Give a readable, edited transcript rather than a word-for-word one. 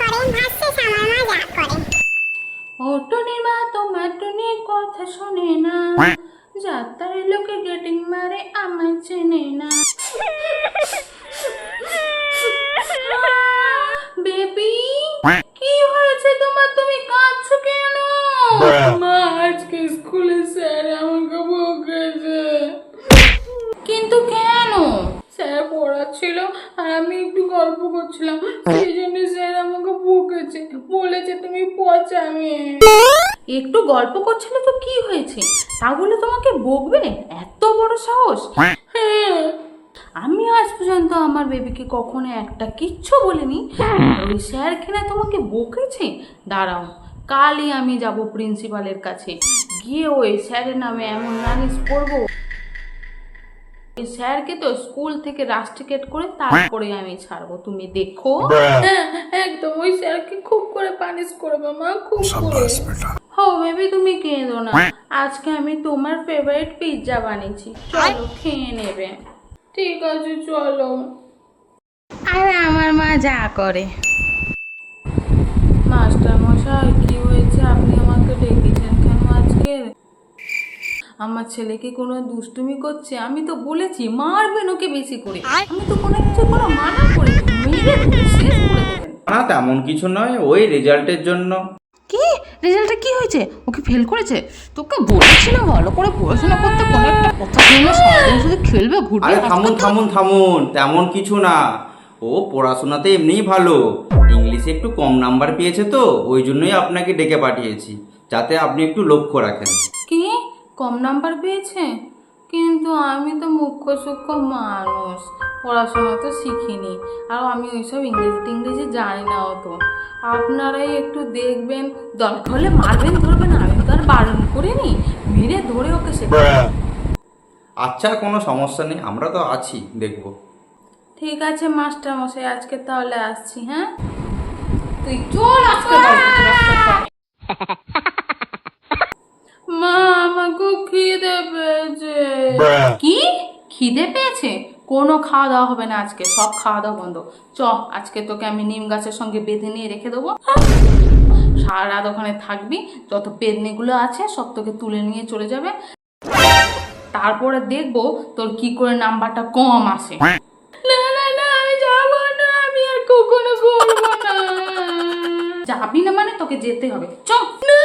করেন ভার্সেস আমার মা যা করে। ও টুনির মা তোমার টুনির কথা শোনে না, যাত্রার লোকে গেটিং মারে আমায় চেনে না। বেবি কি হয়েছে তোমার, তুমি কাঁদছো কেন? মা আজকে স্কুলে স্যার আমাকে বকেছে। কিন্তু কেন? স্যার পড়াচ্ছিল আর আমি একটু গল্প করছিলাম, সেই জন্য স্যার আমাকে বকেছে, বলেছে তুমি পচা মেয়ে। একটু গল্প করছিলে তো কি হয়েছে, তা বলে তোমাকে বকবে? এত বড় সাহস! হ্যাঁ, আমি আজ পর্যন্ত আমার বেবিকে কখনো একটা কিচ্ছু বলিনি, ওই স্যার কিনা তোমাকে বকেছে। দাঁড়াও, কালই আমি যাব প্রিন্সিপালের কাছে, গিয়ে ওই স্যারের নামে এমন নালিশ করবো, ওই স্যারকে তো স্কুল থেকে রাস্টিকেট করে তারপরে আমি ছাড়বো, তুমি দেখো। হ্যাঁ একদম, ওই স্যারকে খুব করে পানিশ করবে মা, খুব করে। হো বেবি তুমি কেঁদো না, আজকে আমি তোমার ফেভারিট পিৎজা বানিয়েছি, চলো খেয়ে নেবে। ঠিক আছে চলো। আর আমার মা যা করে। মাস্টার মশাই কি হয়েছে, আপনি আমাকে ডেকেছেন কেন আজকে? আমার ছেলে কি কোনো দুষ্টুমি করছে? আমি তো বলেছি মারবেন ওকে বেশি করে, আমি তো কোনো কিছু কোনো মানা করিনি, মেরে ধরে শেষ করে দেবেন। না তেমন কিছু নয়, ওই রেজাল্টের জন্য। কি রেজাল্টে কি হয়েছে? ওকে ফেল করেছে? তোকে বলেছিল ভালো করে পড়াশোনা করতে, কোনো একটা কথা শুনে সারাদিন শুধু খেলবে ঘুরবে। আরে থামুন থামুন থামুন, তেমন কিছু না। ও পড়াশোনাতে এমনিই ভালো, ইংলিশে একটু কম নাম্বার পেয়েছে তো ওই জন্যই আপনাকে ডেকে পাঠিয়েছি, যাতে আপনি একটু লক্ষ্য রাখেন। কি কম নাম্বার পেয়েছে? কিন্তু আমি তো মুখ্য সূক্ষ্ম মানুষ, পড়াশোনা তো শিখিনি, আর আমি ওইসব ইংরেজি জানি না অত। আপনারাই একটু দেখবেন, দরকার হলে মারবেন ধরবেন, আমি তো আর বারণ করিনি, মেরে ধরে ওকে শেখাবেন। আচ্ছা কোনো সমস্যা নেই, আমরা তো আছি, দেখব। ঠিক আছে মাস্টার মশাই, আজকে তাহলে আসছি। হ্যাঁ তুই চল আজকে মা, আমাকে খিদে পেয়েছে। কি খিদে পেয়েছে? কোনো খাওয়া দাওয়া হবে না আজকে, সব খাওয়া দাওয়া বন্ধ। চ, আজকে তোকে আমি নিম গাছের সঙ্গে বেঁধে নিয়ে রেখে দেবো, সারা রাত ওখানে থাকবি, যত পেদনিগুলো আছে সব তোকে তুলে নিয়ে চলে যাবে, তারপরে দেখবো তোর কি করে নাম্বারটা কম আসে। না না না, আমি যাবো না, আমি আর কখনো করবো না। যাবি না মানে তোকে যেতে হবে, চ। না